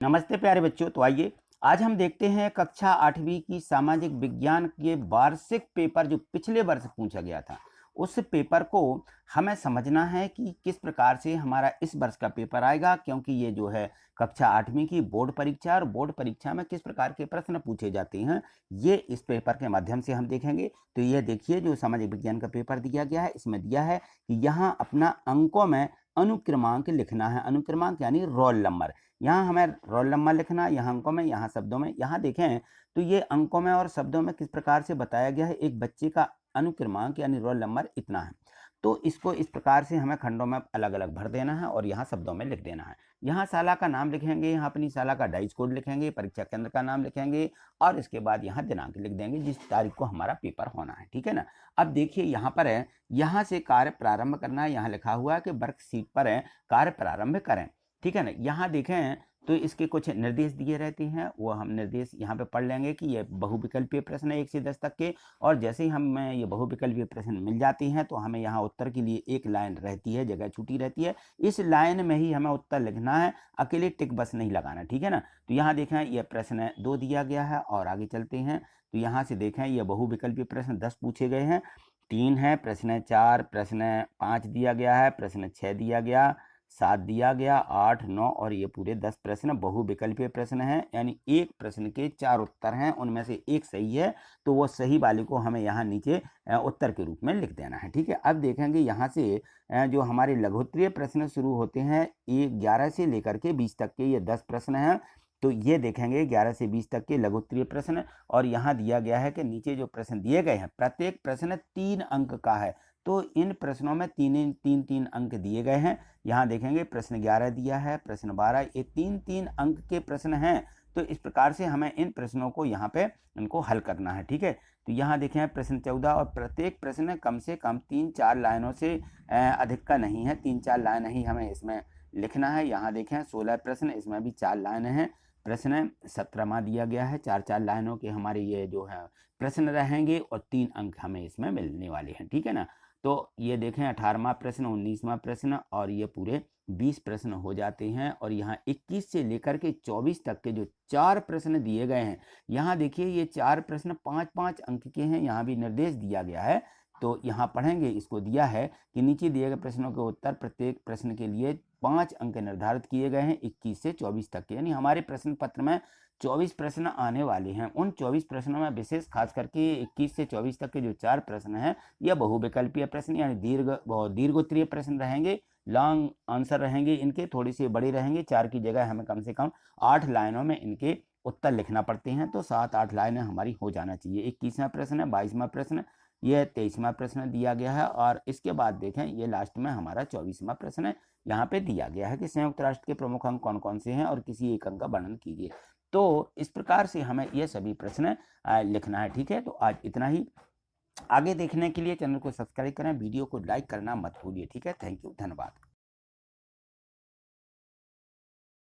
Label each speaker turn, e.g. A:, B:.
A: नमस्ते प्यारे बच्चों। तो आइए आज हम देखते हैं कक्षा 8वीं की सामाजिक विज्ञान के वार्षिक पेपर जो पिछले वर्ष पूछा गया था, उस पेपर को हमें समझना है कि किस प्रकार से हमारा इस वर्ष का पेपर आएगा, क्योंकि ये जो है कक्षा 8वीं की बोर्ड परीक्षा और बोर्ड परीक्षा में किस प्रकार के प्रश्न पूछे जाते हैं, ये इस पेपर के माध्यम से हम देखेंगे। तो ये देखिए, जो सामाजिक विज्ञान का पेपर दिया गया है, इसमें दिया है कि यहाँ अपना अंकों में अनुक्रमांक लिखना है। अनुक्रमांक यानी रोल नंबर। यहाँ हमें रोल नंबर लिखना है, यहाँ अंकों में, यहाँ शब्दों में। यहाँ देखें तो ये अंकों में और शब्दों में किस प्रकार से बताया गया है। एक बच्चे का अनुक्रमांक यानी रोल नंबर इतना है, तो इसको इस प्रकार से हमें खंडों में अलग अलग भर देना है और यहाँ शब्दों में लिख देना है। यहाँ शाला का नाम लिखेंगे, यहाँ अपनी शाला का डाइस कोड लिखेंगे, परीक्षा केंद्र का नाम लिखेंगे और इसके बाद यहाँ दिनांक लिख देंगे जिस तारीख को हमारा पेपर होना है। ठीक है ना। अब देखिए यहाँ पर है, यहाँ से कार्य प्रारंभ करना है। यहाँ लिखा हुआ है कि वर्कशीट पर है कार्य प्रारंभ करें। ठीक है ना। यहाँ देखें तो इसके कुछ निर्देश दिए रहते हैं, वो हम निर्देश यहाँ पे पढ़ लेंगे कि ये बहुविकल्पीय प्रश्न है 1 से 10 तक के। और जैसे ही हमें ये बहुविकल्पीय प्रश्न मिल जाते हैं तो हमें यहाँ उत्तर के लिए एक लाइन रहती है, जगह छूटी रहती है। इस लाइन में ही हमें उत्तर लिखना है, अकेले टिक बस नहीं लगाना। ठीक है ना। तो यहाँ देखें ये प्रश्न 2 दिया गया है और आगे चलते हैं तो यहाँ से देखें ये बहुविकल्पीय प्रश्न 10 पूछे गए हैं। 3 है, प्रश्न 4, प्रश्न 5 दिया गया है, प्रश्न 6 दिया गया, 7 दिया गया, 8, 9 और ये पूरे 10 प्रश्न बहुविकल्पीय प्रश्न हैं। यानी एक प्रश्न के 4 उत्तर हैं, उनमें से एक सही है, तो वो सही वाले को हमें यहाँ नीचे उत्तर के रूप में लिख देना है। ठीक है। अब देखेंगे यहाँ से जो हमारे लघुत्तरीय प्रश्न शुरू होते हैं 11 से लेकर के 20 तक के, ये 10 प्रश्न हैं। तो ये देखेंगे 11 से 20 तक के लघुत्तरीय प्रश्न। और यहाँ दिया गया है कि नीचे जो प्रश्न दिए गए हैं प्रत्येक प्रश्न 3 अंक का है, तो इन प्रश्नों में 3 अंक दिए गए हैं। यहाँ देखेंगे प्रश्न 11 दिया है, प्रश्न 12, ये 3 अंक के प्रश्न हैं। तो इस प्रकार से हमें इन प्रश्नों को यहाँ पे इनको हल करना है। ठीक है। तो यहाँ देखें प्रश्न 14 और प्रत्येक प्रश्न कम से कम 3-4 लाइनों से अधिक का नहीं है, 3-4 लाइन ही हमें इसमें लिखना है। यहाँ देखें 16 प्रश्न, इसमें भी 4 लाइन हैं। प्रश्न 17वां दिया गया है, 4-4 लाइनों के हमारे ये जो है प्रश्न रहेंगे और 3 अंक हमें इसमें मिलने वाले हैं। ठीक है ना। तो ये देखें 18वां प्रश्न, 19वां प्रश्न और ये पूरे 20 प्रश्न हो जाते हैं। और यहाँ 21 से लेकर के 24 तक के जो 4 प्रश्न दिए गए हैं, यहाँ देखिए ये 4 प्रश्न 5-5 अंक के हैं। यहाँ भी निर्देश दिया गया है, तो यहाँ पढ़ेंगे। इसको दिया है कि नीचे दिए गए प्रश्नों के उत्तर प्रत्येक प्रश्न के लिए 5 अंक निर्धारित किए गए हैं 21 से 24 तक के। यानी हमारे प्रश्न पत्र में 24 प्रश्न आने वाले हैं। उन 24 प्रश्नों में विशेष खास करके 21 से 24 तक के जो 4 प्रश्न हैं, यह बहुविकल्पीय प्रश्न यानी दीर्घोत्तरीय प्रश्न रहेंगे। लॉन्ग आंसर रहेंगे, इनके थोड़ी सी बड़ी रहेंगी। 4 की जगह हमें कम से कम 8 लाइनों में इनके उत्तर लिखना पड़ते हैं, तो 7-8 लाइनें हमारी हो जाना चाहिए। 21वां प्रश्न है, 22वां प्रश्न, यह 23वां प्रश्न दिया गया है और इसके बाद देखें ये लास्ट में हमारा 24वां प्रश्न यहाँ पे दिया गया है कि संयुक्त राष्ट्र के प्रमुख अंक कौन कौन से हैं और किसी एक अंक का वर्णन कीजिए। तो इस प्रकार से हमें ये सभी प्रश्न लिखना है। ठीक है। तो आज इतना ही। आगे देखने के लिए चैनल को सब्सक्राइब करें, वीडियो को लाइक करना मत भूलिए। ठीक है। थैंक यू, धन्यवाद।